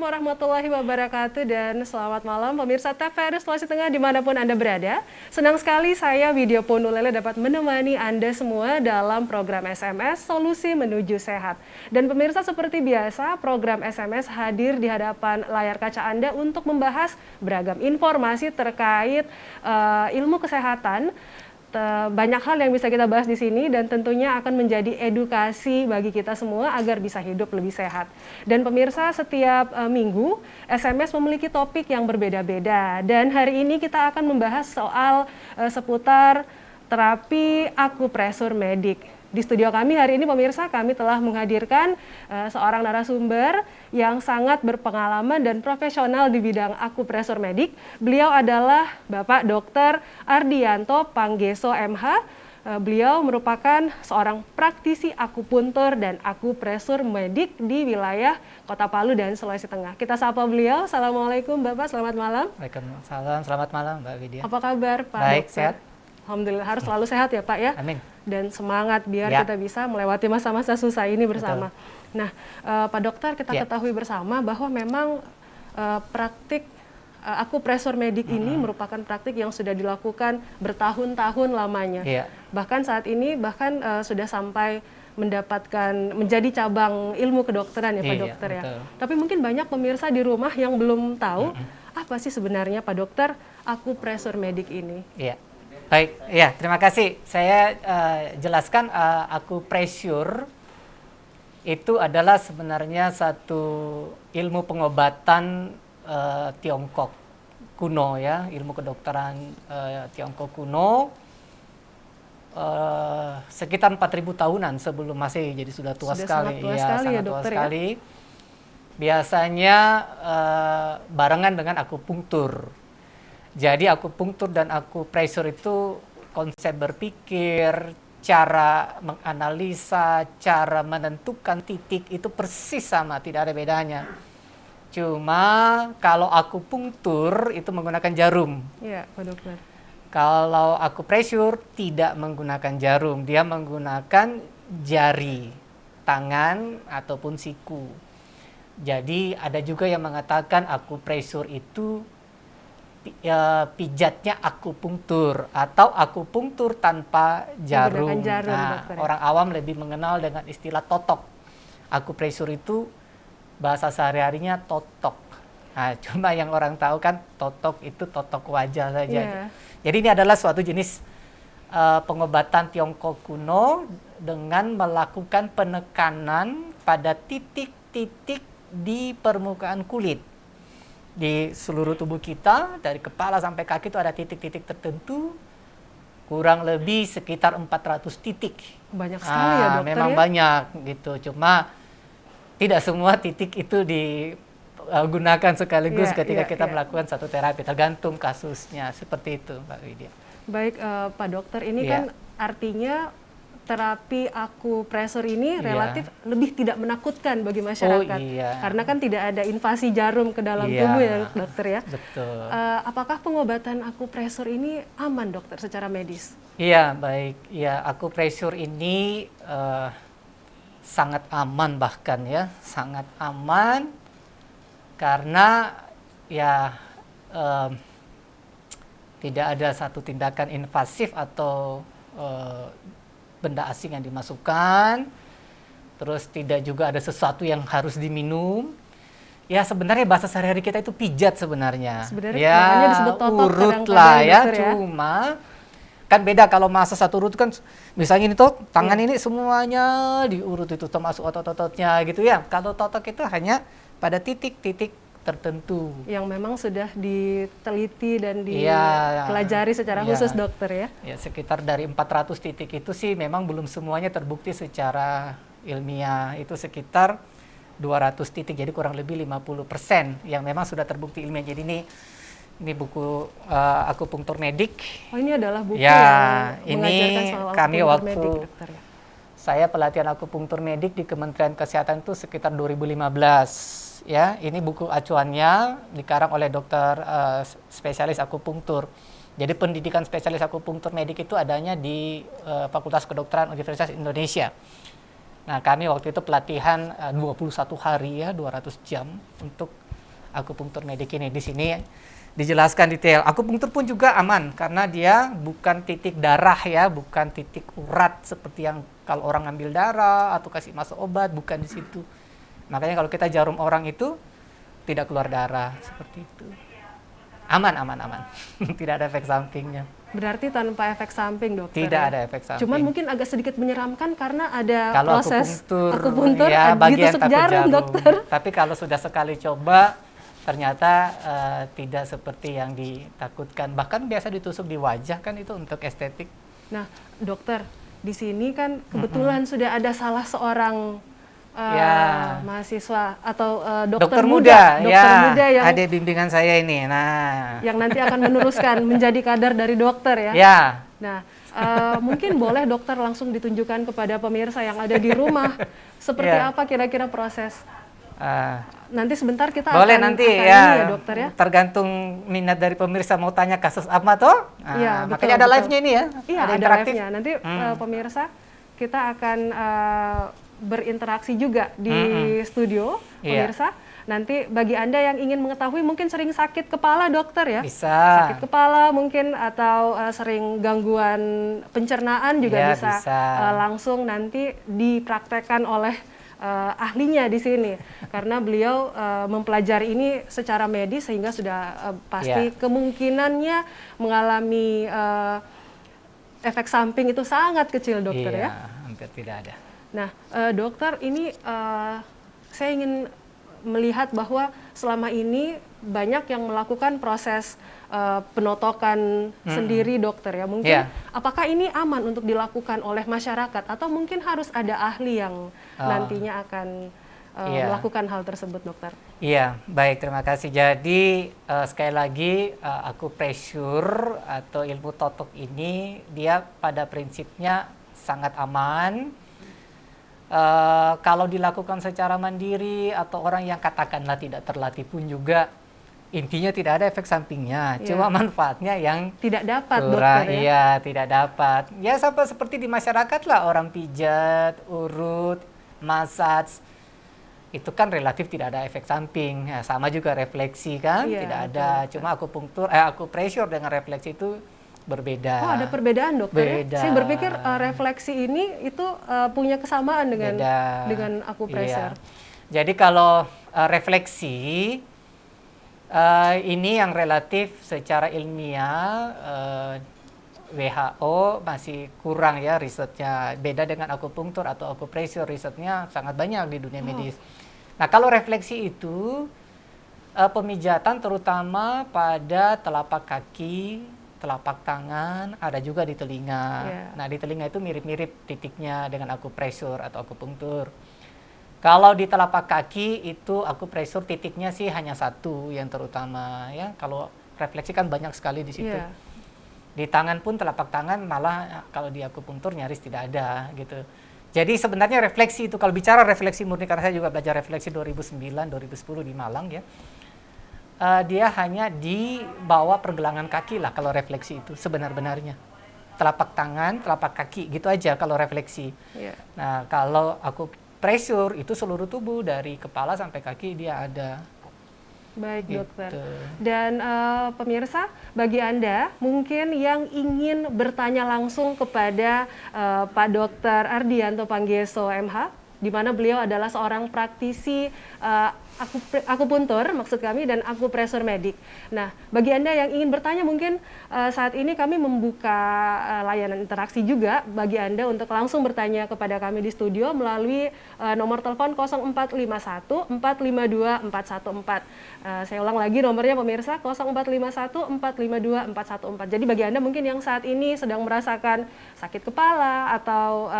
warahmatullahi wabarakatuh dan selamat malam pemirsa TVRI Sulawesi Tengah dimanapun Anda berada. Senang sekali saya Widya Pondulele dapat menemani Anda semua dalam program SMS Solusi Menuju Sehat. Dan pemirsa seperti biasa program SMS hadir di hadapan layar kaca Anda untuk membahas beragam informasi terkait ilmu kesehatan. Banyak hal yang bisa kita bahas di sini dan tentunya akan menjadi edukasi bagi kita semua agar bisa hidup lebih sehat. Dan pemirsa, setiap minggu SMS memiliki topik yang berbeda-beda dan hari ini kita akan membahas soal seputar terapi akupresur medik. Di studio kami hari ini pemirsa kami telah menghadirkan seorang narasumber yang sangat berpengalaman dan profesional di bidang akupresur medik. Beliau adalah Bapak Dr. Ardianto Panggeso MH. Beliau merupakan seorang praktisi akupuntur dan akupresur medik di wilayah Kota Palu dan Sulawesi Tengah. Kita sapa beliau. Assalamualaikum Bapak, selamat malam. Waalaikumsalam, selamat malam Mbak Widya. Apa kabar Pak Baik, Dokter? sehat. Alhamdulillah, harus selalu sehat ya Pak ya. Amin. Dan semangat biar Ya. kita bisa melewati masa-masa susah ini bersama. Betul. Nah, Pak Dokter, kita ketahui bersama bahwa memang praktik akupresur medik ini merupakan praktik yang sudah dilakukan bertahun-tahun lamanya. Iya. Bahkan saat ini sudah sampai mendapatkan menjadi cabang ilmu kedokteran ya Pak Iya, Dokter ya. betul. Tapi mungkin banyak pemirsa di rumah yang belum tahu apa sih sebenarnya Pak Dokter akupresur medik ini. Iya. Baik, ya terima kasih. Saya jelaskan akupresur itu adalah sebenarnya satu ilmu pengobatan Tiongkok kuno ya, ilmu kedokteran Tiongkok kuno. Sekitar 4.000 tahunan sebelum Masehi, jadi sudah tua sekali. Sangat tua sekali ya sangat tua dokter sekali. Biasanya barengan dengan akupunktur. Jadi akupunktur dan akupresur itu konsep berpikir, cara menganalisa, cara menentukan titik itu persis sama, tidak ada bedanya. Cuma kalau akupunktur itu menggunakan jarum. Iya, Pak Dokter. Kalau akupresur tidak menggunakan jarum, dia menggunakan jari, tangan ataupun siku. Jadi ada juga yang mengatakan akupresur itu pijatnya akupunktur atau akupunktur tanpa jarum. Nah, dokter, ya? Orang awam lebih mengenal dengan istilah totok. Akupresur itu bahasa sehari-harinya totok. Nah, cuma yang orang tahu kan totok itu totok wajah saja. Jadi ini adalah suatu jenis pengobatan Tiongkok kuno dengan melakukan penekanan pada titik-titik di permukaan kulit. Di seluruh tubuh kita, dari kepala sampai kaki itu ada titik-titik tertentu, kurang lebih sekitar 400 titik. Banyak sekali ya dokter memang ya? banyak gitu, cuma tidak semua titik itu digunakan sekaligus ketika kita melakukan satu terapi, tergantung kasusnya, seperti itu Mbak Widya. Baik Pak Dokter, ini kan artinya terapi akupresur ini relatif lebih tidak menakutkan bagi masyarakat. Karena kan tidak ada invasi jarum ke dalam tubuh ya dokter ya. Betul. Apakah pengobatan akupresur ini aman dokter secara medis? Iya, baik. Ya, akupresur ini sangat aman bahkan ya, sangat aman karena ya tidak ada satu tindakan invasif atau benda asing yang dimasukkan, terus tidak juga ada sesuatu yang harus diminum. Ya sebenarnya bahasa sehari-hari kita itu pijat sebenarnya. Sebenarnya ya disebut totok urut lah ya, ya. cuma kan beda kalau masa satu urut kan, misalnya ini tuh tangan ini semuanya diurut itu termasuk otot-ototnya gitu ya. Kalau totok itu hanya pada titik-titik tertentu yang memang sudah diteliti dan dipelajari secara khusus dokter ya. Ya, sekitar dari 400 titik itu sih memang belum semuanya terbukti secara ilmiah. Itu sekitar 200 titik, jadi kurang lebih 50% yang memang sudah terbukti ilmiah. Jadi ini buku akupunktur medik. Oh, ini adalah buku yang mengajarkan ini soal kami akupunktur waktu medik, dokter, ya? Saya pelatihan akupunktur medik di Kementerian Kesehatan itu sekitar 2015. Ya, ini buku acuannya dikarang oleh dokter spesialis akupunktur. Jadi pendidikan spesialis akupunktur medik itu adanya di Fakultas Kedokteran Universitas Indonesia. Nah, kami waktu itu pelatihan 21 hari ya, 200 jam untuk akupunktur medik ini. Di sini dijelaskan detail. Akupunktur pun juga aman karena dia bukan titik darah ya, bukan titik urat seperti yang kalau orang ngambil darah atau kasih masuk obat, bukan di situ. Makanya kalau kita jarum orang itu tidak keluar darah seperti itu. Aman. Tidak ada efek sampingnya. Berarti tanpa efek samping, dokter? Tidak ada efek samping. Cuman mungkin agak sedikit menyeramkan karena ada kalau proses akupunktur ya, ditusuk jarum, dokter. Tapi kalau sudah sekali coba, ternyata tidak seperti yang ditakutkan. Bahkan biasa ditusuk di wajah kan itu untuk estetik. Nah, dokter, di sini kan kebetulan sudah ada salah seorang mahasiswa atau dokter muda yang ada bimbingan saya ini. Nah, yang nanti akan meneruskan menjadi kader dari dokter ya. Ya. Nah, mungkin boleh dokter langsung ditunjukkan kepada pemirsa yang ada di rumah seperti apa kira-kira proses. Nanti sebentar kita boleh akan ini ya dokter ya. Tergantung minat dari pemirsa mau tanya kasus apa toh. Iya, makanya ada live-nya ini ya. Iya, ada live-nya. Nanti pemirsa kita akan berinteraksi juga di studio, pemirsa. Nanti bagi Anda yang ingin mengetahui mungkin sering sakit kepala, dokter ya. Bisa. Sakit kepala mungkin atau sering gangguan pencernaan juga bisa. Langsung nanti dipraktekkan oleh ahlinya di sini. Karena beliau mempelajari ini secara medis sehingga sudah pasti kemungkinannya mengalami efek samping itu sangat kecil, dokter ya. Hampir tidak ada. Nah, dokter, ini saya ingin melihat bahwa selama ini banyak yang melakukan proses penotokan sendiri, dokter ya. Mungkin apakah ini aman untuk dilakukan oleh masyarakat atau mungkin harus ada ahli yang nantinya akan melakukan hal tersebut, dokter? Iya, baik, terima kasih. Jadi sekali lagi akupressure atau ilmu totok ini dia pada prinsipnya sangat aman. Kalau dilakukan secara mandiri atau orang yang katakanlah tidak terlatih pun juga intinya tidak ada efek sampingnya, cuma manfaatnya yang tidak dapat, kurang, dokter ya. Iya, tidak dapat. Ya sama seperti di masyarakat lah, orang pijat, urut, massage, itu kan relatif tidak ada efek samping. Ya, sama juga refleksi kan, tidak ada. Cuma akupressure dengan refleksi itu berbeda. Oh, ada perbedaan, dokter? Beda. Saya berpikir refleksi ini itu punya kesamaan dengan akupressure. Jadi kalau refleksi ini yang relatif secara ilmiah WHO masih kurang ya risetnya. Beda dengan akupunktur atau akupressure, risetnya sangat banyak di dunia medis. Nah, kalau refleksi itu pemijatan terutama pada telapak kaki, telapak tangan, ada juga di telinga. Nah, di telinga itu mirip-mirip titiknya dengan akupressure atau akupunktur. Kalau di telapak kaki itu akupressure titiknya sih hanya satu yang terutama ya. Kalau refleksi kan banyak sekali di situ. Di tangan pun telapak tangan malah kalau di akupunktur nyaris tidak ada gitu. Jadi sebenarnya refleksi itu, kalau bicara refleksi murni, karena saya juga belajar refleksi 2009-2010 di Malang ya. Dia hanya di bawah pergelangan kaki lah kalau refleksi itu sebenar-benarnya. Telapak tangan, telapak kaki gitu aja kalau refleksi. Nah, kalau akupressure itu seluruh tubuh dari kepala sampai kaki dia ada. Baik, gitu. dokter. Dan pemirsa, bagi Anda mungkin yang ingin bertanya langsung kepada Pak Dr. Ardianto Panggeso MH, di mana beliau adalah seorang praktisi akupuntur maksud kami dan akupressure medik. Nah, bagi Anda yang ingin bertanya mungkin saat ini kami membuka layanan interaksi juga bagi Anda untuk langsung bertanya kepada kami di studio melalui nomor telepon 0451 452 414. Saya ulang lagi nomornya pemirsa, 0451 452 414. Jadi bagi Anda mungkin yang saat ini sedang merasakan sakit kepala atau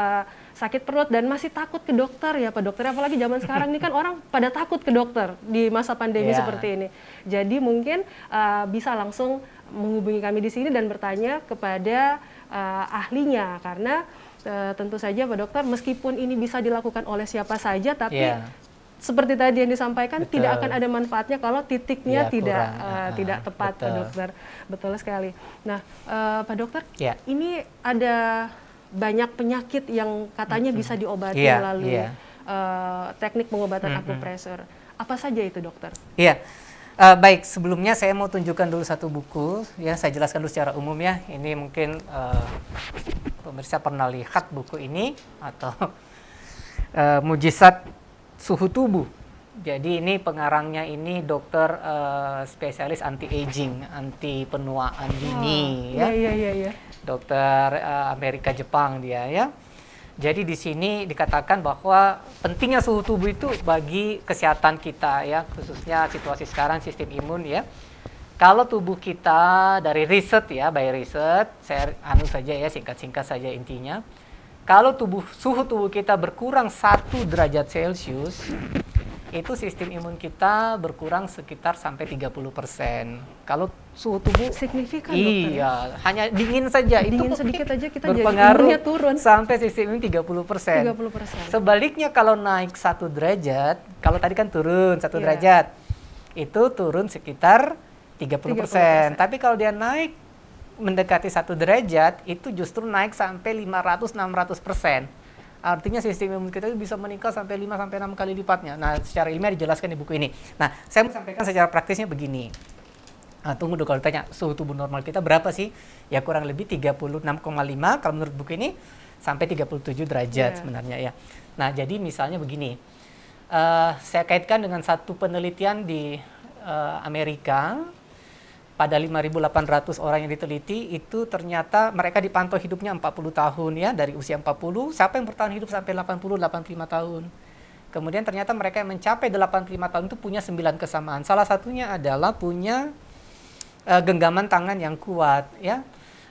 sakit perut dan masih takut ke dokter ya Pak Dokter, apalagi zaman sekarang ini kan orang pada takut ke dokter di masa pandemi seperti ini. Jadi mungkin bisa langsung menghubungi kami di sini dan bertanya kepada ahlinya, karena tentu saja Pak Dokter, meskipun ini bisa dilakukan oleh siapa saja, tapi seperti tadi yang disampaikan, tidak akan ada manfaatnya kalau titiknya tidak tepat, Pak Dokter. Betul sekali. Nah, Pak Dokter, ini ada banyak penyakit yang katanya bisa diobati melalui teknik pengobatan akupressure. Apa saja itu, dokter? Iya, Baik, sebelumnya saya mau tunjukkan dulu satu buku, ya saya jelaskan dulu secara umum ya. Ini mungkin pemirsa pernah lihat buku ini atau Mujizat Suhu Tubuh. Jadi ini pengarangnya ini dokter spesialis anti-aging, anti penuaan dini, ya. Iya. Dokter Amerika Jepang dia ya. Jadi di sini dikatakan bahwa pentingnya suhu tubuh itu bagi kesehatan kita ya, khususnya situasi sekarang sistem imun ya. Kalau tubuh kita dari riset ya, by riset, saya saja ya, singkat-singkat saja intinya. Kalau suhu tubuh kita berkurang 1 derajat Celcius, itu sistem imun kita berkurang sekitar sampai 30%. Kalau suhu tubuh signifikan, iya, dokter. Hanya dingin saja dingin itu sedikit aja kita berpengaruh jadi imunnya turun sampai sistem imun 30%. 30%. Sebaliknya kalau naik 1 derajat, kalau tadi kan turun 1 derajat, itu turun sekitar 30%. Tapi kalau dia naik mendekati 1 derajat, itu justru naik sampai 500-600%. Artinya sistem imun kita bisa meningkat sampai 5-6 kali lipatnya. Nah, secara ilmiah dijelaskan di buku ini. Nah, saya mau sampaikan secara praktisnya begini. Nah, tunggu dulu, kalau ditanya suhu tubuh normal kita berapa sih? Ya kurang lebih 36,5 kalau menurut buku ini sampai 37 derajat sebenarnya ya. Nah, jadi misalnya begini. Saya kaitkan dengan satu penelitian di Amerika. Pada 5.800 orang yang diteliti, itu ternyata mereka dipantau hidupnya 40 tahun ya, dari usia 40, siapa yang bertahan hidup sampai 80-85 tahun. Kemudian ternyata mereka yang mencapai 85 tahun itu punya 9 kesamaan. Salah satunya adalah punya genggaman tangan yang kuat ya.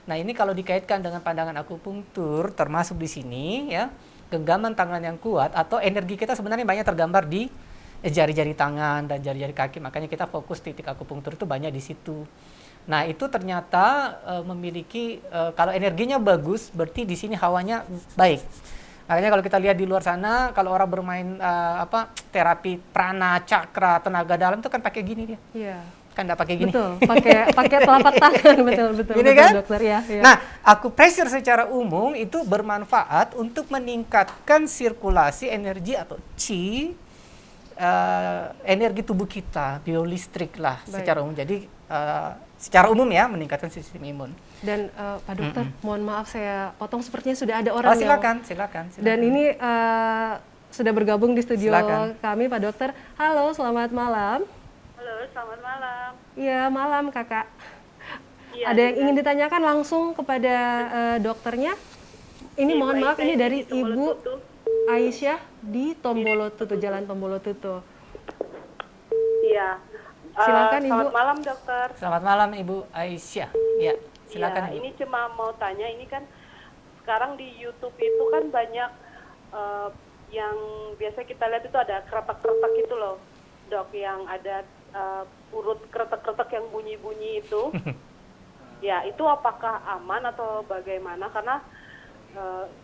Nah, ini kalau dikaitkan dengan pandangan akupunktur termasuk di sini ya, genggaman tangan yang kuat atau energi kita sebenarnya banyak tergambar di jari-jari tangan dan jari-jari kaki, makanya kita fokus titik akupunktur itu banyak di situ. Nah, itu ternyata memiliki kalau energinya bagus, berarti di sini hawanya baik. Makanya kalau kita lihat di luar sana, kalau orang bermain terapi prana, cakra, tenaga dalam itu kan pakai gini dia. Iya. Kan enggak pakai gini. Betul, pakai telapak tangan, betul Gini kan? dokter ya. Nah, akupressure secara umum itu bermanfaat untuk meningkatkan sirkulasi energi atau qi, energi tubuh kita, biolistrik lah secara umum. Jadi secara umum ya, meningkatkan sistem imun. Dan Pak Dokter, mohon maaf saya potong, sepertinya sudah ada orang silakan. Dan ini sudah bergabung di studio kami, Pak Dokter. Halo, selamat malam. Halo, selamat malam. Iya, malam Kakak. Ya, ada yang ingin ditanyakan langsung kepada dokternya? Ini mohon maaf, ini dari Ibu Aisyah di Tombolotutu, Jalan Tombolotutu. Iya. Silakan Ibu. Selamat malam, dokter. Selamat malam Ibu Aisyah. Ya, silakan. Ya, ini cuma mau tanya, ini kan sekarang di YouTube itu kan banyak yang biasa kita lihat itu ada kretek-kretek itu loh, Dok, yang ada urut kretek-kretek yang bunyi-bunyi itu. Ya, itu apakah aman atau bagaimana? Karena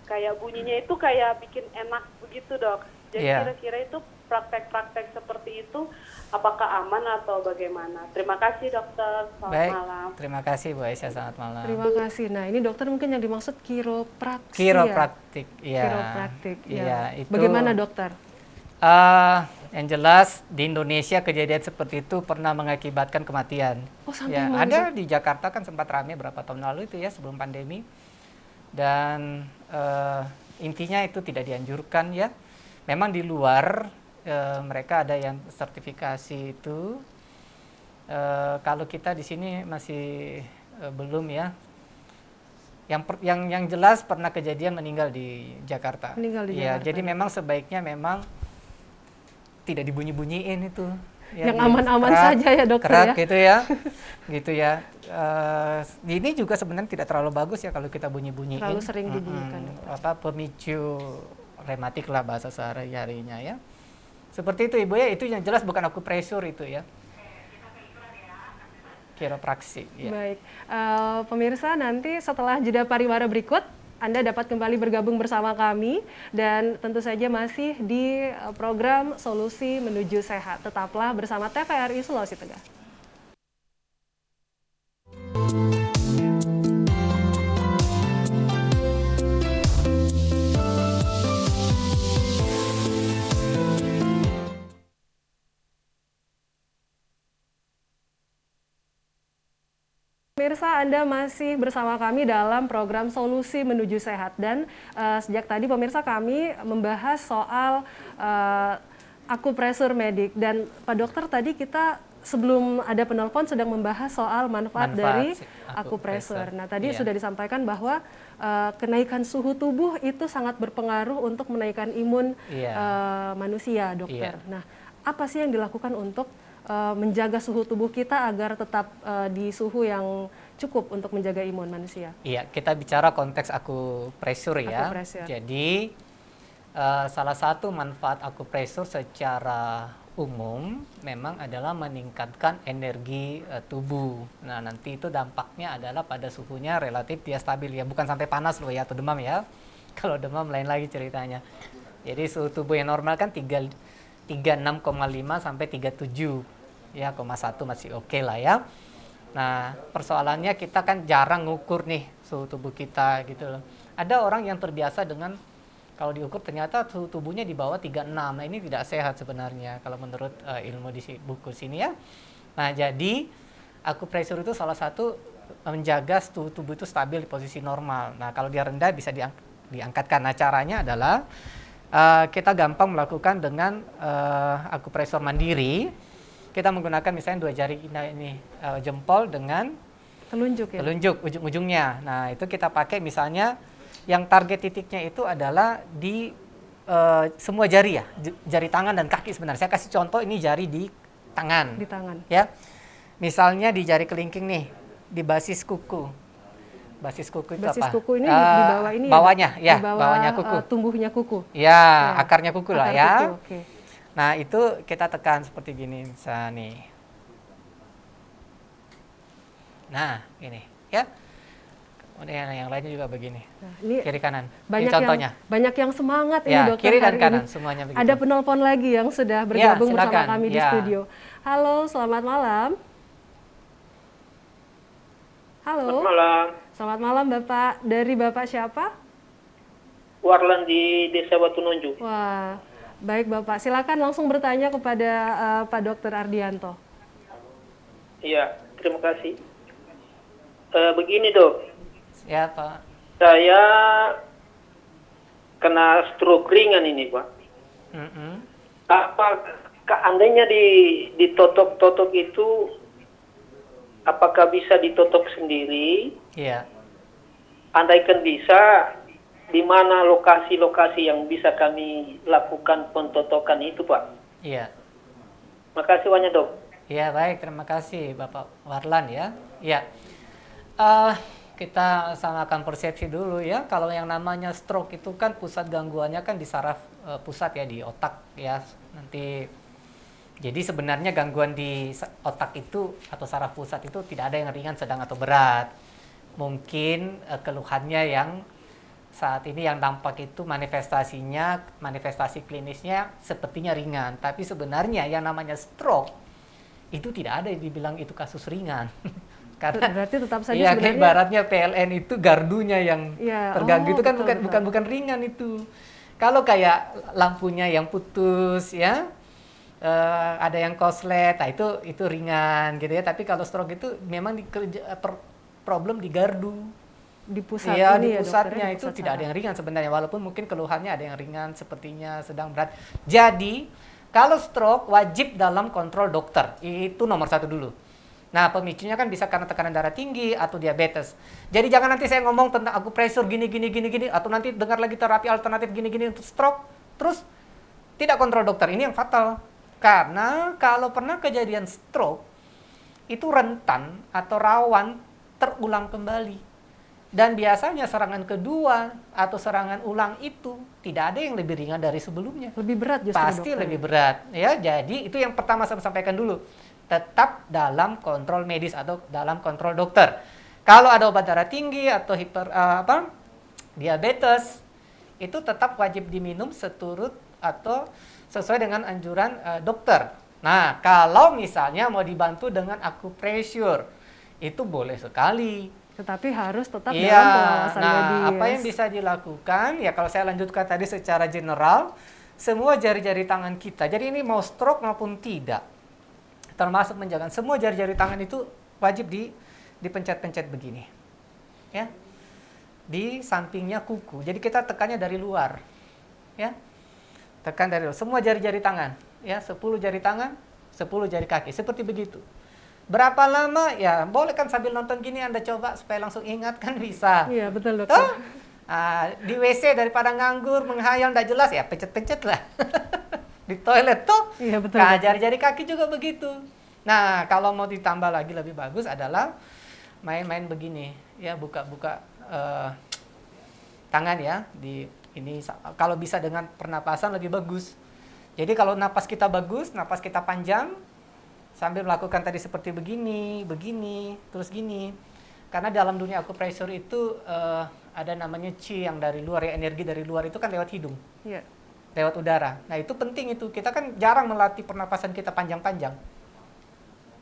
kayak bunyinya itu kayak bikin enak begitu, Dok. Jadi kira-kira itu praktek-praktek seperti itu apakah aman atau bagaimana? Terima kasih, dokter. Selamat malam. Terima kasih Bu Aisyah, selamat malam. Terima kasih. Nah, ini dokter mungkin yang dimaksud kiropraktik. Kiropraktik, ya. Kiropraktik, ya. Itu, bagaimana dokter? Yang jelas di Indonesia kejadian seperti itu pernah mengakibatkan kematian. Oh, sampai ya, ada di Jakarta kan sempat ramai berapa tahun lalu itu ya, sebelum pandemi. Dan intinya itu tidak dianjurkan ya. Memang di luar mereka ada yang sertifikasi itu. Kalau kita di sini masih belum ya. Yang jelas pernah kejadian meninggal di Jakarta. Meninggal di ya, Jakarta. jadi memang sebaiknya memang tidak dibunyi-bunyiin itu. Ya, yang aman-aman saja ya dokter kerak, ya. Gitu ya. Gitu ya. Ini juga sebenarnya tidak terlalu bagus ya kalau kita bunyi-bunyiin. Terlalu sering dibunyikan. Pemicu rematik lah bahasa sehari-harinya ya. Seperti itu Ibu ya, itu yang jelas bukan akupressure itu ya. Kiropraksi. Ya. Baik, pemirsa, nanti setelah jeda pariwara berikut, Anda dapat kembali bergabung bersama kami dan tentu saja masih di program Solusi Menuju Sehat. Tetaplah bersama TVRI Sulawesi Tengah. pemirsa, Anda masih bersama kami dalam program Solusi Menuju Sehat. Dan sejak tadi pemirsa kami membahas soal akupresur medik. Dan Pak Dokter tadi kita sebelum ada penelpon sedang membahas soal manfaat dari akupresur. Nah tadi sudah disampaikan bahwa kenaikan suhu tubuh itu sangat berpengaruh untuk menaikkan imun manusia, dokter. Nah apa sih yang dilakukan untuk menjaga suhu tubuh kita agar tetap di suhu yang cukup untuk menjaga imun manusia? Iya, kita bicara konteks akupresur ya. Jadi salah satu manfaat akupresur secara umum memang adalah meningkatkan energi tubuh. Nah, nanti itu dampaknya adalah pada suhunya relatif dia stabil ya, bukan sampai panas loh ya atau demam ya. Kalau demam lain lagi ceritanya. Jadi suhu tubuh yang normal kan 36,5 sampai 37 ya, 1 masih oke lah ya. Nah, persoalannya kita kan jarang ngukur nih suhu tubuh kita gitu loh. Ada orang yang terbiasa dengan kalau diukur ternyata suhu tubuhnya di bawah 36. Nah, ini tidak sehat sebenarnya kalau menurut ilmu di buku sini ya. Nah, jadi akupresur itu salah satu menjaga suhu tubuh itu stabil di posisi normal. Nah, kalau dia rendah bisa diangkatkan. Nah, caranya adalah kita gampang melakukan dengan akupresur mandiri. Kita menggunakan misalnya 2 jari ini jempol dengan telunjuk ya? Telunjuk ujung-ujungnya. Nah, itu kita pakai misalnya yang target titiknya itu adalah di semua jari ya, jari tangan dan kaki sebenarnya. Saya kasih contoh ini jari di tangan. Di tangan. Ya. Misalnya di jari kelingking nih, di basis kuku. Basis kuku itu basis apa? Kuku ini di bawah ini bawahnya, ya? Di bawah, bawahnya kuku. Tumbuhnya kuku. Ya, akarnya kuku lah ya. Kuku, okay. Nah, itu kita tekan seperti gini misalnya nih. Nah, ini ya. Kemudian yang lainnya juga begini. Nah, ini kiri kanan. Ini contohnya. Banyak yang semangat ya, ini dokter. Kiri dan kanan ini. semuanya begitu. Ada penelpon lagi yang sudah bergabung bersama kami di ya. studio. Halo, selamat malam. Halo. Selamat malam. Selamat malam Bapak. Dari Bapak siapa? Warlan di Desa Batu Nonju. Wah, baik Bapak. Silakan langsung bertanya kepada Pak Dokter Ardianto. Iya, terima kasih. Begini dok. Ya Pak. Saya kena stroke ringan ini Pak. Apa andainya ditotok-totok itu, apakah bisa ditotok sendiri? Iya. Andaikan bisa, di mana lokasi-lokasi yang bisa kami lakukan pentotokan itu Pak? Iya. Makasih banyak dok. Iya baik, terima kasih Bapak Warlan ya. Iya. Kita samakan persepsi dulu ya. Kalau yang namanya stroke itu kan pusat gangguannya kan di saraf pusat ya, di otak ya. Nanti jadi sebenarnya gangguan di otak itu atau saraf pusat itu tidak ada yang ringan, sedang atau berat. Mungkin keluhannya yang saat ini yang tampak itu manifestasi klinisnya sepertinya ringan, tapi sebenarnya yang namanya stroke itu tidak ada yang dibilang itu kasus ringan. Karena berarti tetap saja ya, sebenarnya ibaratnya PLN itu gardunya yang terganggu itu kan bukan ringan itu. Kalau kayak lampunya yang putus ya, ada yang koslet, nah itu ringan gitu ya. Tapi kalau stroke itu memang problem di gardu. Di pusat ya, ini di pusatnya ya, itu tidak ada yang ringan sebenarnya, walaupun mungkin keluhannya ada yang ringan, sepertinya sedang berat. Jadi kalau stroke wajib dalam kontrol dokter, itu nomor 1 dulu. Nah, pemicunya kan bisa karena tekanan darah tinggi atau diabetes. Jadi jangan nanti saya ngomong tentang akupresur gini, atau nanti dengar lagi terapi alternatif gini untuk stroke, terus tidak kontrol dokter. Ini yang fatal. Karena kalau pernah kejadian stroke, itu rentan atau rawan terulang kembali. Dan biasanya serangan kedua atau serangan ulang itu tidak ada yang lebih ringan dari sebelumnya. Lebih berat justru Pasti dokter. Lebih berat. Ya, jadi itu yang pertama saya sampaikan dulu. Tetap dalam kontrol medis atau dalam kontrol dokter. Kalau ada obat darah tinggi atau diabetes, itu tetap wajib diminum seturut atau sesuai dengan anjuran dokter. Nah, kalau misalnya mau dibantu dengan akupresur, itu boleh sekali. Tetapi harus tetap dalam pengawasan medis. Apa yang bisa dilakukan? Ya kalau saya lanjutkan tadi secara general, semua jari-jari tangan kita. Jadi ini mau stroke maupun tidak, termasuk menjaga semua jari-jari tangan itu wajib dipencet-pencet begini. Ya. Di sampingnya kuku. Jadi kita tekannya dari luar. Ya. Tekan dari luar. Semua jari-jari tangan, ya, 10 jari tangan, 10 jari kaki, seperti begitu. Berapa lama? Ya, boleh kan sambil nonton gini Anda coba supaya langsung ingat kan bisa. Iya, betul dokter. Toh? Di WC daripada nganggur, menghayal nggak jelas ya pencet-pencet lah. Di toilet tuh. Iya, betul. Nah, jari-jari kaki juga begitu. Nah, kalau mau ditambah lagi lebih bagus adalah main-main begini, ya, buka-buka tangan ya di ini kalau bisa dengan pernapasan lebih bagus. Jadi kalau napas kita bagus, napas kita panjang sambil melakukan tadi seperti begini, terus gini. Karena dalam dunia acupressure itu ada namanya qi yang dari luar ya, energi dari luar itu kan lewat hidung. Iya. Lewat udara. Nah, itu penting itu. Kita kan jarang melatih pernapasan kita panjang-panjang.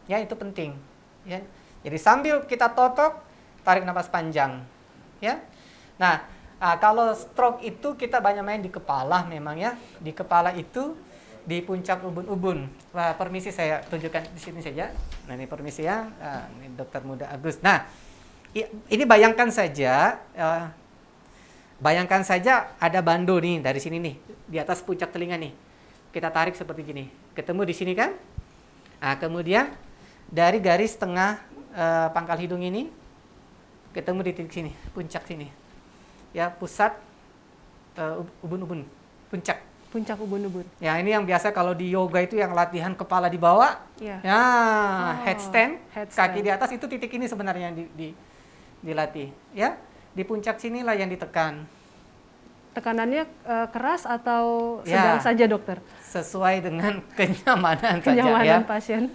Ya, itu penting. Ya. Jadi sambil kita totok, tarik napas panjang. Ya. Nah, kalau stroke itu kita banyak main di kepala memang ya. Di kepala itu di puncak ubun-ubun. Wah, permisi saya tunjukkan di sini saja. Nah, ini permisi ya. Ini Dokter Muda Agus. Nah, ini bayangkan saja ada bando nih dari sini nih, di atas puncak telinga nih. Kita tarik seperti gini. Ketemu di sini kan? Nah, kemudian dari garis tengah pangkal hidung ini ketemu di titik sini, puncak sini. Ya, pusat ubun-ubun, puncak. Puncak ubun-ubun. Ya, ini yang biasa kalau di yoga itu yang latihan kepala di bawah. Iya. Ya, headstand, headstand. kaki di atas itu titik ini sebenarnya yang dilatih. Ya, di puncak sinilah yang ditekan. Tekanannya keras atau sedang saja dokter? Sesuai dengan kenyamanan Kenyamanan saja ya. pasien.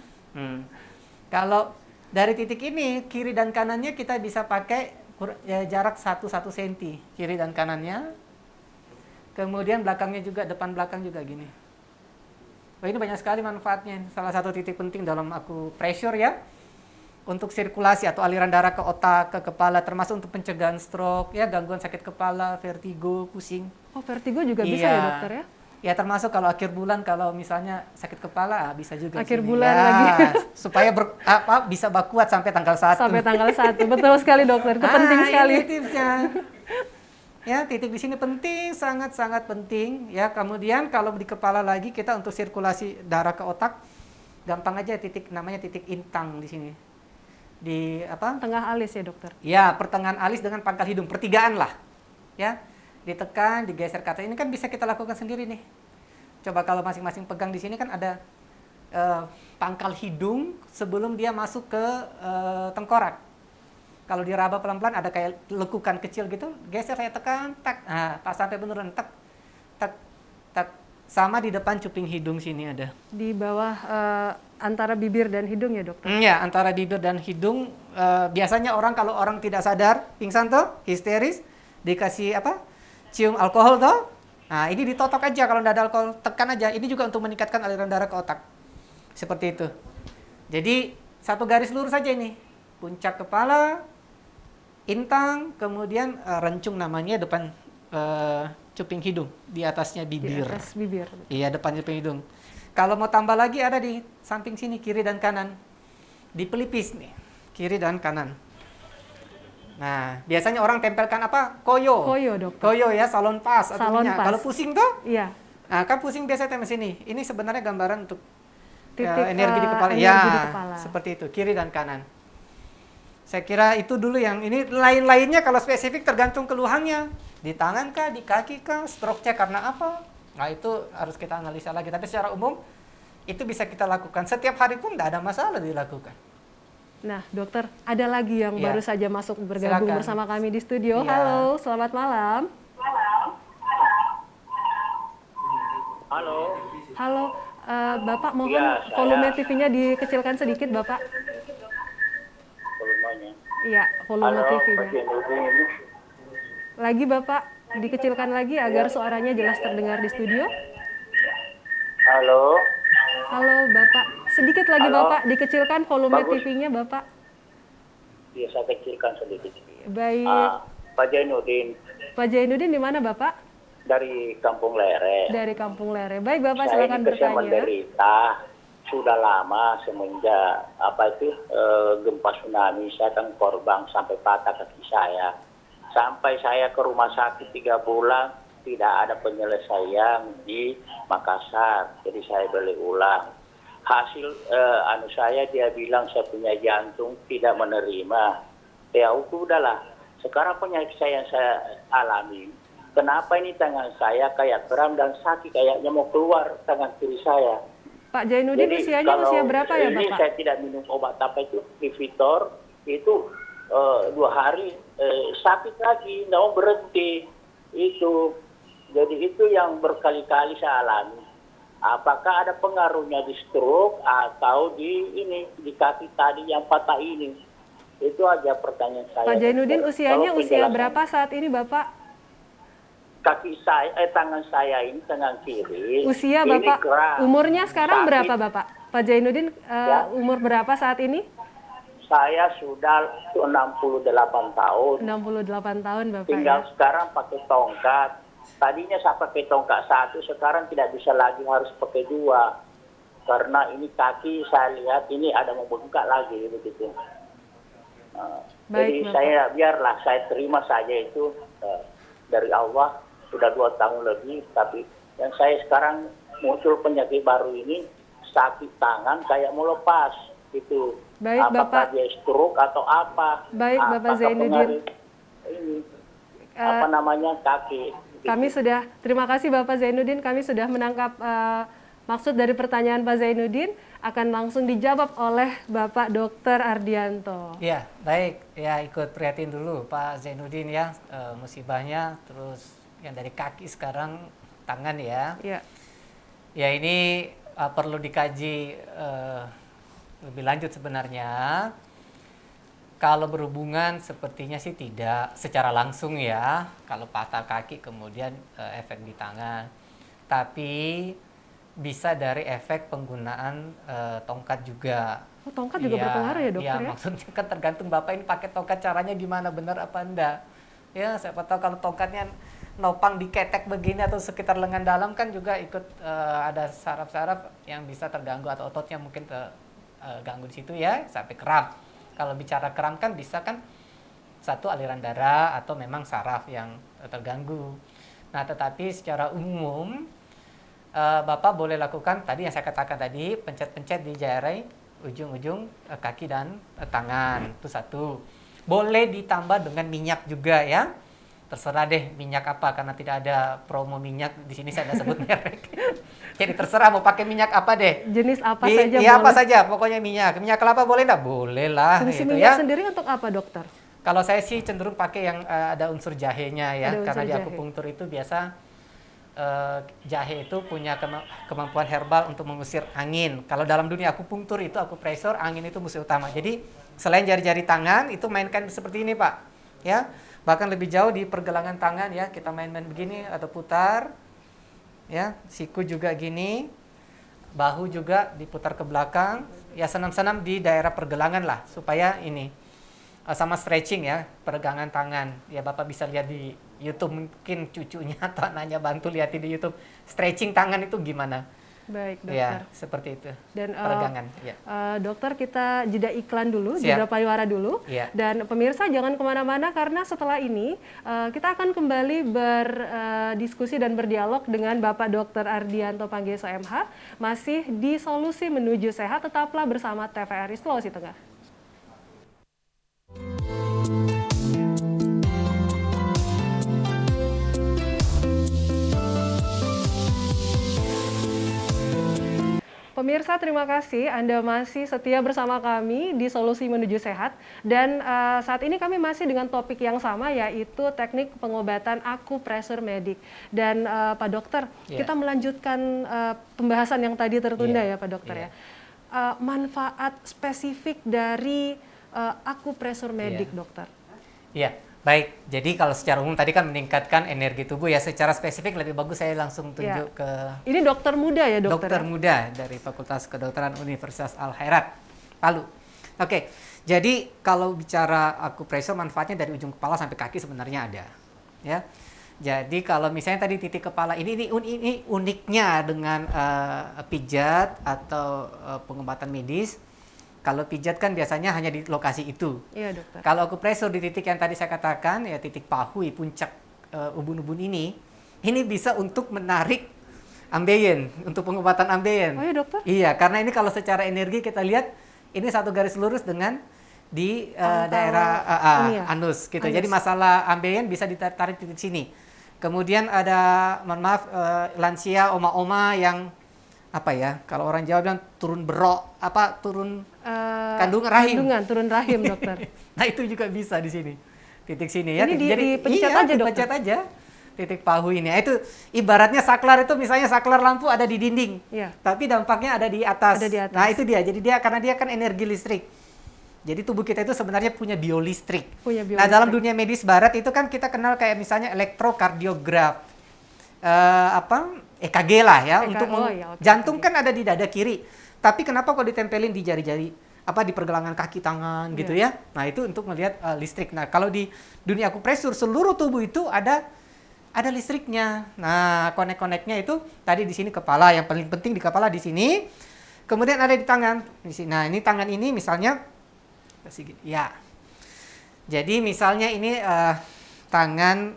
Kalau dari titik ini kiri dan kanannya kita bisa pakai jarak 1 cm kiri dan kanannya. Kemudian belakangnya juga, depan belakang juga gini. Wah, ini banyak sekali manfaatnya. Salah satu titik penting dalam acupressure ya, untuk sirkulasi atau aliran darah ke otak, ke kepala, termasuk untuk pencegahan stroke, ya, gangguan sakit kepala, vertigo, pusing. Oh, vertigo juga bisa ya dokter ya? Ya, termasuk kalau akhir bulan, kalau misalnya sakit kepala, bisa juga. Akhir sini. bulan ya, lagi. Supaya bisa kuat sampai tanggal 1. Sampai tanggal 1. Betul sekali dokter, itu penting sekali. Ini tipsnya. Ya, titik di sini penting, sangat-sangat penting. Ya, kemudian kalau di kepala lagi kita untuk sirkulasi darah ke otak, gampang aja namanya titik intang di sini. Di apa? Tengah alis ya dokter? Ya, pertengahan alis dengan pangkal hidung, pertigaan lah. Ya, ditekan, digeser ke atas. Ini kan bisa kita lakukan sendiri nih. Coba kalau masing-masing pegang di sini kan ada pangkal hidung sebelum dia masuk ke tengkorak. Kalau diraba pelan-pelan ada kayak lekukan kecil gitu, geser saya tekan, tak, pas sampai beneran tak, tak, tak, sama di depan cuping hidung sini ada. Di bawah antara bibir dan hidung ya dokter? Ya, antara bibir dan hidung. Biasanya kalau orang tidak sadar, pingsan tuh, histeris, dikasih cium alkohol tuh. Nah, ini ditotok aja kalau tidak ada alkohol, tekan aja. Ini juga untuk meningkatkan aliran darah ke otak. Seperti itu. Jadi satu garis lurus saja ini, puncak kepala, intang, kemudian rencung namanya depan cuping hidung, di atasnya bibir. Di atas bibir. Iya, depan cuping hidung. Kalau mau tambah lagi ada di samping sini, kiri dan kanan. Di pelipis nih, kiri dan kanan. Nah, biasanya orang tempelkan koyo. Koyo dokter. Koyo ya, salon pas atau Salon minyak. pas. Kalau pusing tuh? Iya. Nah, kan pusing biasa tempel sini. Ini sebenarnya gambaran untuk Titik energi di kepala. energi di kepala. Seperti itu, kiri dan kanan. Saya kira itu dulu yang ini. Lain-lainnya kalau spesifik tergantung keluhannya. Di tangan kah, di kaki kah, stroke-nya karena apa? Nah, itu harus kita analisa lagi. Tapi secara umum itu bisa kita lakukan. Setiap hari pun tidak ada masalah dilakukan. Nah, dokter, ada lagi yang baru saja masuk bergabung Silakan. bersama kami di studio. Ya. Halo, selamat malam. Halo. Halo, Bapak mohon Ya, saya. volume TV-nya dikecilkan sedikit, Bapak. Volumenya. Iya, volume TV-nya. bagian ujung ini. Lagi Bapak, dikecilkan lagi agar suaranya jelas terdengar di studio. Halo. Halo Bapak, sedikit lagi Halo. Bapak, dikecilkan volume Bagus. TV-nya Bapak. Ya, saya kecilkan sedikit. Baik, Pak Jainuddin Pak Jainuddin di mana Bapak? dari Kampung Lere. Dari Kampung Lere. Baik Bapak, Saya silakan ini kesian bertanya. menderita. sudah lama semenjak gempa tsunami. Saya kan korban sampai patah kaki saya. Sampai saya ke rumah sakit 3 bulan tidak ada penyelesaian di Makassar. Jadi saya beli ulang. Hasil saya dia bilang saya punya jantung tidak menerima. Ya udahlah. Sekarang penyakit saya yang saya alami. Kenapa ini tangan saya kayak kram dan sakit kayaknya mau keluar tangan kiri saya. Pak Zainuddin usianya usia berapa ya ini Bapak? saya tidak minum obat apa itu, Lipitor, itu 2 hari sakit lagi, nggak mau berhenti. Itu. Jadi itu yang berkali-kali saya alami. Apakah ada pengaruhnya di stroke atau di kaki tadi yang patah ini? Itu aja pertanyaan saya. Pak Zainuddin usianya Tolong usia penjelasan. berapa saat ini Bapak? Tangan saya ini tangan kiri. Usia ini Bapak, keras, umurnya sekarang sakit. berapa Bapak? Pak Zainuddin umur berapa saat ini? Saya sudah 68 tahun. 68 tahun Bapak Tinggal ya. sekarang pakai tongkat. Tadinya saya pakai tongkat 1, sekarang tidak bisa lagi, harus pakai 2. Karena ini kaki saya lihat ini ada mau bengkak lagi begitu. Jadi Bapak. saya terima saja itu dari Allah. Sudah 2 tahun lebih, tapi yang saya sekarang muncul penyakit baru ini, sakit tangan kayak mau lepas gitu. Baik, Apakah Bapak. dia stroke atau apa? Baik, Bapak Apakah Zainuddin. pengaruh ini kaki? Kami sudah, terima kasih Bapak Zainuddin, kami sudah menangkap maksud dari pertanyaan Pak Zainuddin, akan langsung dijawab oleh Bapak Dr. Ardianto. Ya, baik. Ya, ikut prihatin dulu Pak Zainuddin ya, musibahnya, terus yang dari kaki sekarang tangan ya. Ya. Ya, ini perlu dikaji lebih lanjut sebenarnya. Kalau berhubungan sepertinya sih tidak secara langsung ya, kalau patah kaki kemudian efek di tangan. Tapi bisa dari efek penggunaan tongkat juga. Oh, tongkat juga berpengaruh ya dokter ya? Iya, maksudnya kan tergantung Bapak ini pakai tongkat caranya gimana, benar apa enggak. Ya, siapa tahu kalau tongkatnya nopang diketek begini atau sekitar lengan dalam kan juga ikut ada saraf-saraf yang bisa terganggu atau ototnya mungkin terganggu di situ ya, sampai kram. Kalau bicara kram kan bisa kan satu aliran darah atau memang saraf yang terganggu. Nah, tetapi secara umum Bapak boleh lakukan tadi yang saya katakan tadi, pencet-pencet di jari ujung-ujung kaki dan tangan. Itu satu. Boleh ditambah dengan minyak juga ya. Terserah deh minyak apa, karena tidak ada promo minyak di sini, saya tidak sebut merek. Jadi terserah mau pakai minyak apa deh. Jenis apa saja iya, boleh? apa saja, pokoknya minyak. Minyak kelapa boleh enggak? Boleh lah. Fungsi gitu minyak ya. sendiri untuk apa dokter? Kalau saya sih cenderung pakai yang ada unsur jahenya ya, Ada unsur karena di jahe. akupunktur itu biasa jahe itu punya kemampuan herbal untuk mengusir angin. Kalau dalam dunia akupunktur itu akupresur, angin itu musuh utama. Jadi selain jari-jari tangan itu mainkan seperti ini Pak, ya. Bahkan lebih jauh di pergelangan tangan ya, kita main-main begini atau putar, ya. Siku juga gini, bahu juga diputar ke belakang, ya senam-senam di daerah pergelangan lah supaya ini sama stretching ya, peregangan tangan. Ya Bapak bisa lihat di YouTube, mungkin cucunya atau anaknya bantu lihatin di YouTube stretching tangan itu gimana. Baik dokter. Ya, seperti itu. Dan peregangan. Ya. dokter, kita jeda iklan dulu, Siap. jeda pariwara dulu. Ya. Dan pemirsa jangan kemana-mana karena setelah ini kita akan kembali berdiskusi dan berdialog dengan Bapak Dr. Ardianto Panggeso MH masih di Solusi Menuju Sehat. Tetaplah bersama TVRI Sulawesi Tengah. Pemirsa, terima kasih Anda masih setia bersama kami di Solusi Menuju Sehat. Dan saat ini kami masih dengan topik yang sama, yaitu teknik pengobatan akupresur medik. Dan Pak Dokter, kita melanjutkan pembahasan yang tadi tertunda ya Pak Dokter ya. Manfaat spesifik dari akupresur medik, Dokter. Iya, baik. Jadi kalau secara umum tadi kan meningkatkan energi tubuh ya, secara spesifik lebih bagus saya langsung tunjuk ke Ini dokter muda ya dokter? Dokter muda dari Fakultas Kedokteran Universitas Al-Khairat, Palu. Oke, jadi kalau bicara akupresur manfaatnya dari ujung kepala sampai kaki sebenarnya ada. Ya, Jadi kalau misalnya tadi titik kepala ini uniknya dengan pijat atau pengobatan medis. Kalau pijat kan biasanya hanya di lokasi itu. Iya, dokter. Kalau akupresur di titik yang tadi saya katakan, ya titik pahu, puncak ubun-ubun ini bisa untuk menarik ambeien, untuk pengobatan ambeien. Oh ya, dokter? Iya, karena ini kalau secara energi kita lihat, ini satu garis lurus dengan di daerah anus gitu. Anus. Jadi masalah ambeien bisa ditarik titik sini. Kemudian ada, mohon maaf, lansia, oma-oma yang apa ya? Kalau orang Jawa bilang turun berok, turun kandungan rahim. Turun rahim, dokter. Nah itu juga bisa di sini, titik sini ya. Ini Jadi dipencet aja, dokter. Dipencet aja titik pahu ini. Itu ibaratnya saklar itu, misalnya saklar lampu ada di dinding, Iya. tapi dampaknya ada di atas. Ada di atas. Nah itu dia. Jadi karena dia kan energi listrik. Jadi tubuh kita itu sebenarnya punya biolistrik. Nah dalam dunia medis barat itu kan kita kenal kayak misalnya elektrokardiograf, EKG lah ya, untuk jantung kan ada di dada kiri. Tapi kenapa kok ditempelin di jari-jari, di pergelangan kaki tangan gitu ya? Nah itu untuk melihat listrik. Nah kalau di dunia akupresur seluruh tubuh itu ada listriknya. Nah konek-koneknya itu tadi di sini kepala, yang paling penting di kepala di sini. Kemudian ada di tangan di sini. Nah ini tangan ini misalnya, ya. Jadi misalnya ini tangan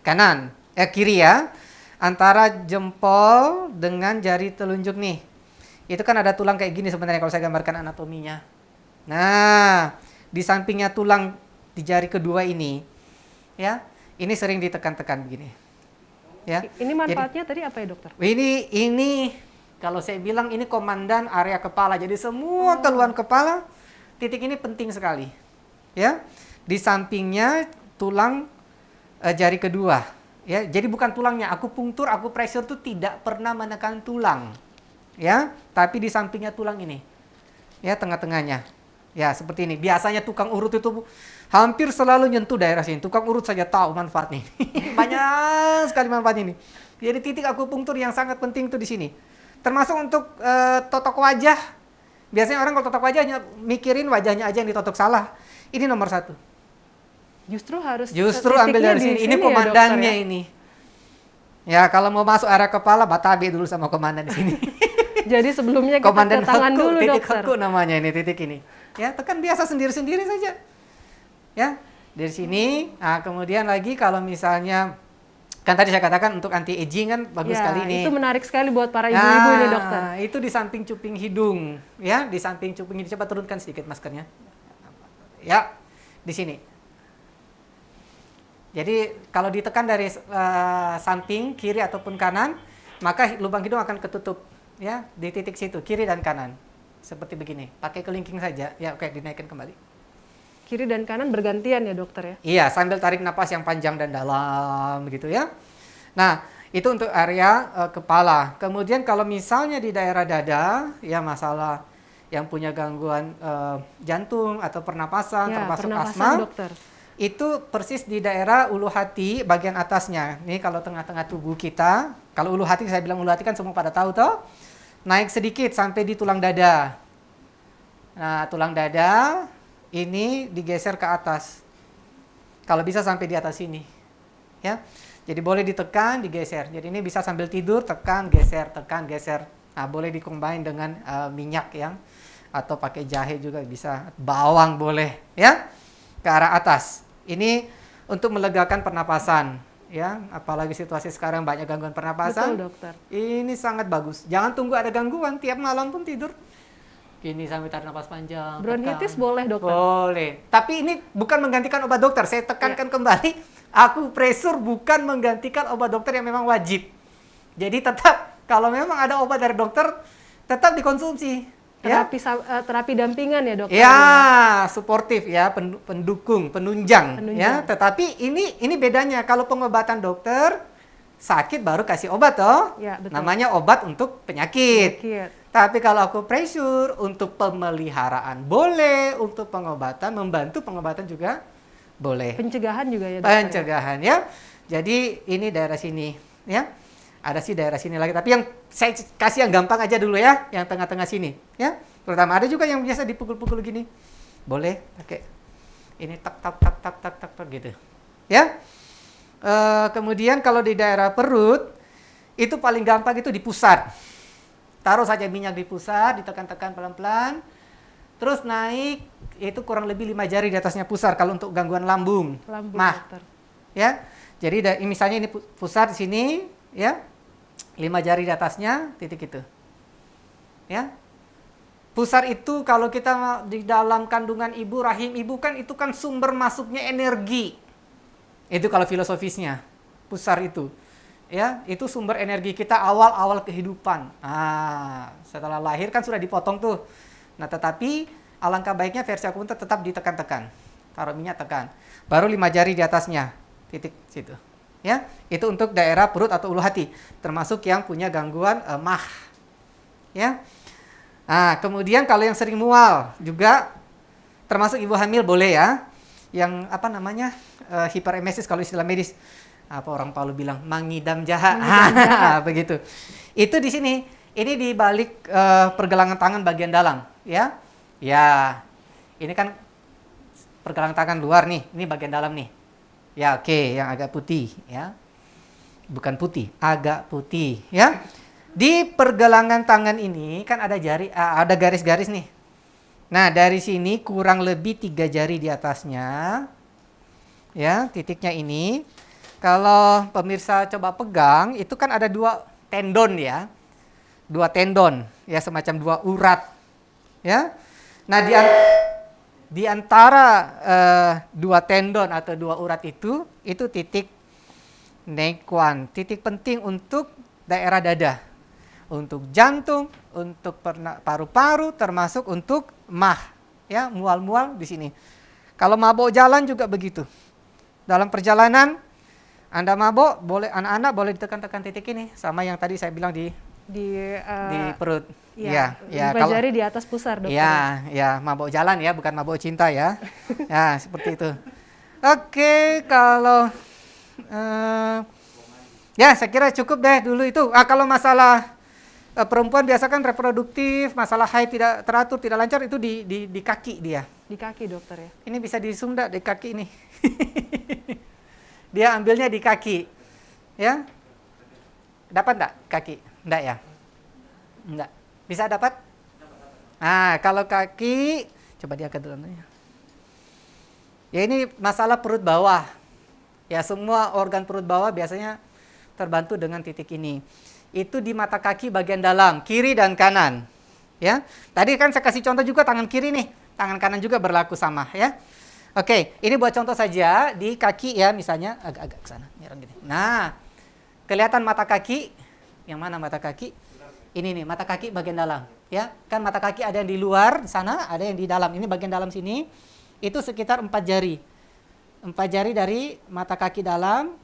kanan, kiri ya. Antara jempol dengan jari telunjuk nih. Itu kan ada tulang kayak gini sebenarnya kalau saya gambarkan anatominya. Nah, di sampingnya tulang di jari kedua ini, ya, ini sering ditekan-tekan begini. Ya. Ini manfaatnya tadi apa ya, dokter? Ini kalau saya bilang ini komandan area kepala. Jadi semua keluhan kepala, titik ini penting sekali. Ya. Di sampingnya tulang jari kedua. Ya, jadi bukan tulangnya. Akupunktur, akupresur itu tidak pernah menekan tulang. Ya, tapi di sampingnya tulang ini. Ya, tengah-tengahnya. Ya, seperti ini. Biasanya tukang urut itu hampir selalu nyentuh daerah sini. Tukang urut saja tahu manfaatnya. Banyak sekali manfaatnya ini. Jadi titik akupunktur yang sangat penting itu di sini. Termasuk untuk totok wajah. Biasanya orang kalau totok wajahnya mikirin wajahnya aja yang ditotok salah. Ini nomor 1. Justru ambil dari sini. Ini komandannya ya, ini. Ya, kalau mau masuk area kepala, batabe dulu sama komandan di sini. Jadi sebelumnya kita komandan tangan haku, dulu, titik dokter. haku namanya ini, titik ini. Ya, tekan biasa sendiri-sendiri saja. Ya, dari sini. Nah, kemudian lagi kalau misalnya, kan tadi saya katakan untuk anti aging kan bagus sekali ini. Itu menarik sekali buat para ibu-ibu ini, dokter. Itu di samping cuping hidung, ya, di samping cuping hidung. Coba turunkan sedikit maskernya. Ya, di sini. Jadi kalau ditekan dari samping kiri ataupun kanan, maka lubang hidung akan ketutup, ya, di titik situ, kiri dan kanan. Seperti begini. Pakai kelingking saja. Ya, oke, dinaikkan kembali. Kiri dan kanan bergantian ya, dokter ya? Iya, sambil tarik napas yang panjang dan dalam gitu ya. Nah, itu untuk area kepala. Kemudian kalau misalnya di daerah dada, ya masalah yang punya gangguan jantung atau pernapasan, termasuk asma. Dokter. Itu persis di daerah ulu hati bagian atasnya. Ini kalau tengah-tengah tubuh kita, kalau ulu hati, saya bilang ulu hati kan semua pada tahu toh. Naik sedikit sampai di tulang dada. Nah, tulang dada ini digeser ke atas. Kalau bisa sampai di atas sini. Ya. Jadi boleh ditekan, digeser. Jadi ini bisa sambil tidur, tekan, geser, tekan, geser. Nah, boleh dikombin dengan minyak yang atau pakai jahe juga bisa. Bawang boleh, ya. Ke arah atas. Ini untuk melegakan pernapasan, ya. Apalagi situasi sekarang banyak gangguan pernapasan. Betul, dokter. Ini sangat bagus. Jangan tunggu ada gangguan, tiap malam pun tidur. Gini sambil tarik napas panjang. Bronkitis boleh, dokter? Boleh. Tapi ini bukan menggantikan obat dokter. Saya tekankan kembali, akupresur bukan menggantikan obat dokter yang memang wajib. Jadi tetap kalau memang ada obat dari dokter, tetap dikonsumsi. Terapi dampingan ya, dokter? Ya, suportif ya, pendukung, penunjang. Ya. Tetapi ini bedanya. Kalau pengobatan dokter, sakit baru kasih obat toh. Ya, betul. Namanya obat untuk penyakit. Tapi kalau akupresur untuk pemeliharaan boleh, untuk pengobatan, membantu pengobatan juga boleh. Pencegahan juga ya, dokter? Pencegahan ya. Jadi ini daerah sini ya. Ada sih daerah sini lagi, tapi yang saya kasih yang gampang aja dulu ya, yang tengah-tengah sini, ya. Terutama ada juga yang biasa dipukul-pukul gini, boleh pakai ini tak gitu, ya. Kemudian kalau di daerah perut, itu paling gampang itu di pusat. Taruh saja minyak di pusat, ditekan-tekan pelan-pelan. Terus naik, itu kurang lebih 5 jari di atasnya pusar kalau untuk gangguan lambung. Mah. dokter. Ya. Jadi misalnya ini pusar di sini, ya. 5 jari di atasnya, titik itu. Ya. Pusar itu kalau kita di dalam kandungan ibu, rahim ibu kan itu kan sumber masuknya energi. Itu kalau filosofisnya. Pusar itu. Ya, itu sumber energi kita awal-awal kehidupan. Nah, setelah lahir kan sudah dipotong tuh. Nah, tetapi alangkah baiknya versi akupunktur tetap ditekan-tekan. Taruh minyak, tekan. Baru 5 jari di atasnya. Titik situ. Ya, itu untuk daerah perut atau ulu hati, termasuk yang punya gangguan mah. Ya. Nah, kemudian kalau yang sering mual juga termasuk ibu hamil boleh ya. Yang apa namanya? Hiperemesis kalau istilah medis. Apa orang Palu bilang mangidam jahat. Begitu. Itu di sini. Ini di balik pergelangan tangan bagian dalam, ya. Ya. Ini kan pergelangan tangan luar nih, ini bagian dalam nih. Ya, oke, yang agak putih, ya. Bukan putih, agak putih, ya. Di pergelangan tangan ini kan ada jari, ada garis-garis nih. Nah, dari sini kurang lebih 3 jari di atasnya. Ya, titiknya ini. Kalau pemirsa coba pegang, itu kan ada 2 tendon ya. 2 tendon, ya semacam 2 urat. Ya. Nah, di antara 2 tendon atau 2 urat itu titik Nequan, titik penting untuk daerah dada, untuk jantung, untuk paru-paru, termasuk untuk mah, ya mual-mual di sini. Kalau mabok jalan juga begitu. Dalam perjalanan Anda mabok, boleh anak-anak boleh ditekan-tekan titik ini, sama yang tadi saya bilang di perut. Ya, kalau jari di atas pusar, dokter. Ya, mabok jalan ya, bukan mabok cinta ya. Ya, seperti itu. Oke, kalau ya saya kira cukup deh dulu itu. Kalau masalah perempuan biasa kan reproduktif, masalah haid tidak teratur, tidak lancar itu di kaki dia. Di kaki, dokter ya. Ini bisa disunda di kaki ini. Dia ambilnya di kaki. Ya. Dapat enggak kaki? Enggak ya? Enggak. Bisa dapat? Nah, kalau kaki, coba diangkat dulu. Ya ini masalah perut bawah. Ya semua organ perut bawah biasanya terbantu dengan titik ini. Itu di mata kaki bagian dalam, kiri dan kanan. Ya. Tadi kan saya kasih contoh juga tangan kiri nih. Tangan kanan juga berlaku sama ya. Oke, ini buat contoh saja di kaki ya misalnya agak-agak ke sana. Nah, kelihatan mata kaki. Yang mana mata kaki? Ini nih, mata kaki bagian dalam, ya. Kan mata kaki ada yang di luar di sana, ada yang di dalam. Ini bagian dalam sini. Itu sekitar 4 jari. 4 jari dari mata kaki dalam,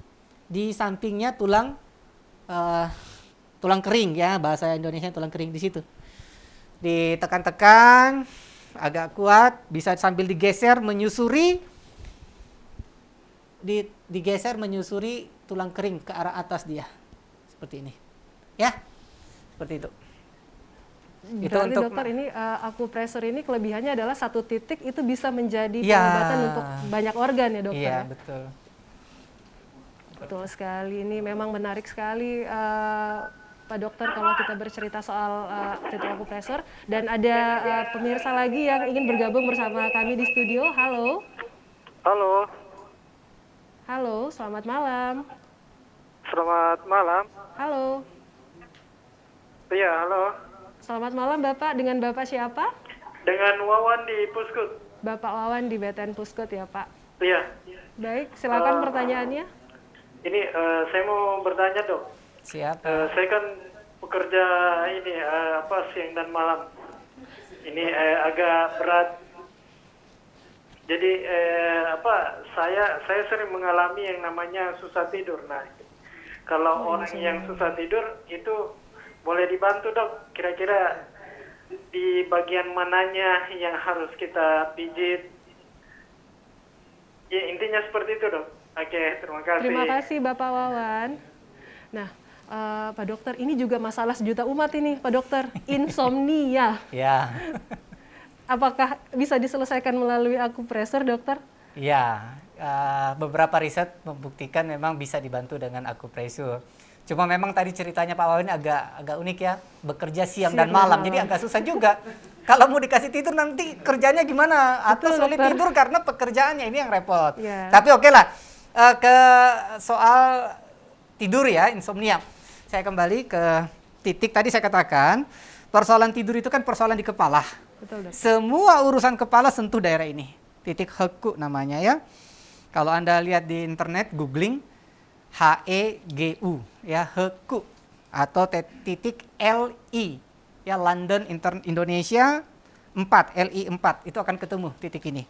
di sampingnya tulang kering ya, bahasa Indonesia tulang kering di situ. Ditekan-tekan agak kuat, bisa sambil digeser menyusuri digeser menyusuri tulang kering ke arah atas dia. Seperti ini. Ya. Seperti itu. Berarti itu dokter ini akupresur ini kelebihannya adalah satu titik itu bisa menjadi pengobatan untuk banyak organ ya dokter. Iya, betul. Betul sekali. Ini memang menarik sekali Pak Dokter kalau kita bercerita soal titik akupresur. Dan ada pemirsa lagi yang ingin bergabung bersama kami di studio. Halo. Halo. Halo, selamat malam. Selamat malam. Halo. Iya, halo. Selamat malam Bapak, dengan Bapak siapa? Dengan Wawan di Puskut. Bapak Wawan di BTN Puskut ya Pak? Iya. Baik, silakan pertanyaannya. Ini saya mau bertanya dok. Siap. Saya kan pekerja ini siang dan malam. Ini agak berat. Jadi saya sering mengalami yang namanya susah tidur. Nah, kalau orang yang susah tidur itu boleh dibantu dok. Kira-kira di bagian mananya yang harus kita pijit? Ya intinya seperti itu dok. Oke, terima kasih. Terima kasih Bapak Wawan. Nah, Pak Dokter, ini juga masalah sejuta umat ini, Pak Dokter. Insomnia. Ya. Apakah bisa diselesaikan melalui akupresur, Dokter? Ya, beberapa riset membuktikan memang bisa dibantu dengan akupresur. Cuma memang tadi ceritanya Pak Wawan agak unik ya, bekerja siang dan malam, jadi agak susah juga. Kalau mau dikasih tidur nanti kerjanya gimana? Atau Betul, sulit dokter. tidur karena pekerjaannya ini yang repot. Ya. Tapi oke lah, ke soal tidur ya, insomnia. Saya kembali ke titik tadi saya katakan, persoalan tidur itu kan persoalan di kepala. Betul, Dok. Semua urusan kepala sentuh daerah ini. Titik Heku namanya ya. Kalau Anda lihat di internet, googling HEGU ya, Heku atau titik LI ya, London Indonesia 4, LI 4 itu akan ketemu titik ini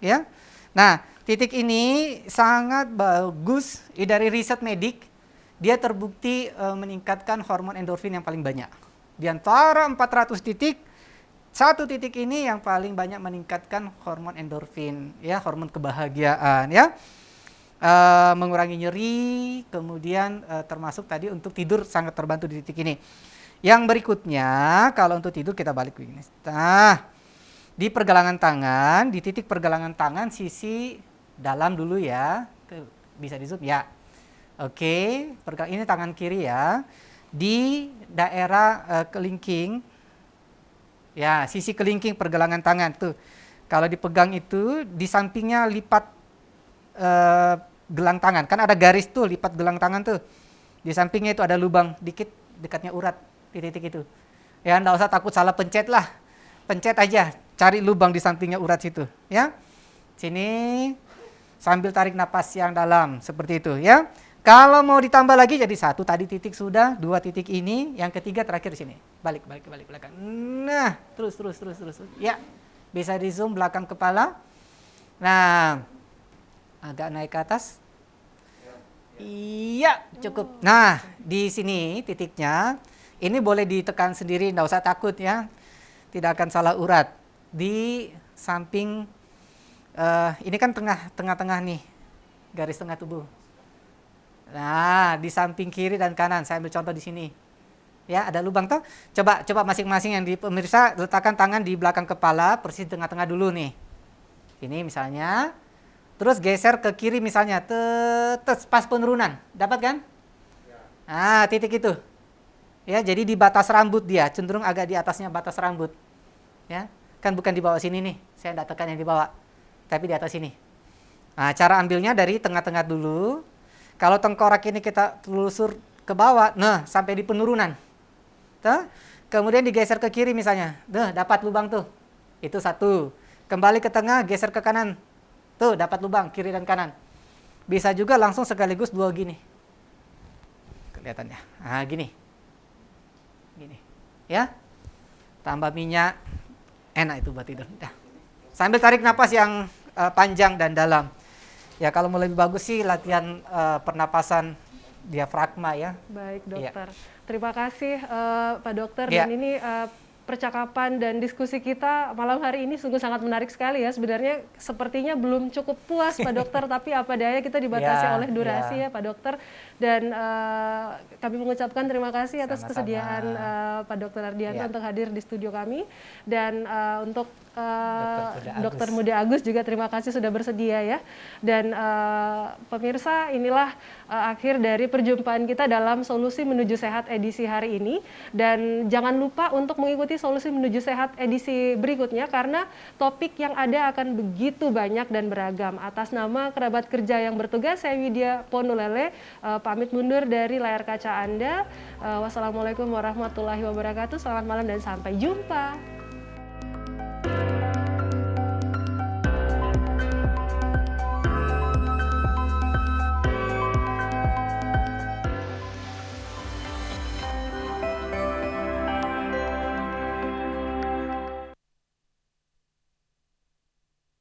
ya. Nah, titik ini sangat bagus dari riset medik, dia terbukti meningkatkan hormon endorfin yang paling banyak. Di antara 400 titik, satu titik ini yang paling banyak meningkatkan hormon endorfin ya, hormon kebahagiaan ya. Mengurangi nyeri, kemudian termasuk tadi untuk tidur sangat terbantu di titik ini. Yang berikutnya, kalau untuk tidur kita balik begini. Nah, di pergelangan tangan, di titik pergelangan tangan sisi dalam dulu ya, bisa di zoom ya. Oke, ini tangan kiri ya, di daerah kelingking, ya sisi kelingking pergelangan tangan tuh. Kalau dipegang itu di sampingnya lipat gelang tangan, kan ada garis tuh lipat gelang tangan tuh. Di sampingnya itu ada lubang dikit dekatnya urat di titik itu. Ya, enggak usah takut salah pencet lah. Pencet aja, cari lubang di sampingnya urat situ, ya. Sini sambil tarik napas yang dalam seperti itu, ya. Kalau mau ditambah lagi jadi satu tadi titik sudah, dua titik ini, yang ketiga terakhir di sini. Balik belakang. Nah, terus. Ya. Bisa di zoom belakang kepala. Nah, agak naik ke atas. Iya, cukup. Nah, di sini titiknya, ini boleh ditekan sendiri, enggak usah takut ya. Tidak akan salah urat. Di samping, ini kan tengah-tengah nih, garis tengah tubuh. Nah, di samping kiri dan kanan, saya ambil contoh di sini. Ya, ada lubang toh. Coba masing-masing yang di pemirsa letakkan tangan di belakang kepala, persis tengah-tengah dulu nih. Ini misalnya. Terus geser ke kiri misalnya, pas penurunan, dapat kan? Nah, titik itu. Ya, jadi di batas rambut dia, cenderung agak di atasnya batas rambut. Ya, kan bukan di bawah sini nih, saya tidak tekan yang di bawah, tapi di atas sini. Nah, cara ambilnya dari tengah-tengah dulu. Kalau tengkorak ini kita telusur ke bawah, nah sampai di penurunan. Tuh. Kemudian digeser ke kiri misalnya, dapat lubang tuh. Itu satu. Kembali ke tengah, geser ke kanan. Tuh, dapat lubang kiri dan kanan. Bisa juga langsung sekaligus dua gini. Kelihatannya. Nah, gini. Ya. Tambah minyak. Enak itu buat tidur. Dah. Sambil tarik napas yang panjang dan dalam. Ya, kalau mau lebih bagus sih latihan pernapasan diafragma ya. Baik, Iya. Dokter. Terima kasih Pak Dokter. Iya. Dan ini percakapan dan diskusi kita malam hari ini sungguh sangat menarik sekali ya. Sebenarnya sepertinya belum cukup puas Pak Dokter, tapi apa daya kita dibatasi Ya, oleh durasi ya Pak Dokter. Dan kami mengucapkan terima kasih atas Sama-sama. kesediaan Pak Dokter Ardianto Ya. untuk hadir di studio kami. Dan untuk Dr. Dr. Muda Agus juga terima kasih sudah bersedia ya. Dan pemirsa, inilah akhir dari perjumpaan kita dalam Solusi Menuju Sehat edisi hari ini. Dan jangan lupa untuk mengikuti Solusi Menuju Sehat edisi berikutnya karena topik yang ada akan begitu banyak dan beragam. Atas nama kerabat kerja yang bertugas, saya Widya Ponulele pamit mundur dari layar kaca Anda. Wassalamualaikum warahmatullahi wabarakatuh. Selamat malam dan sampai jumpa.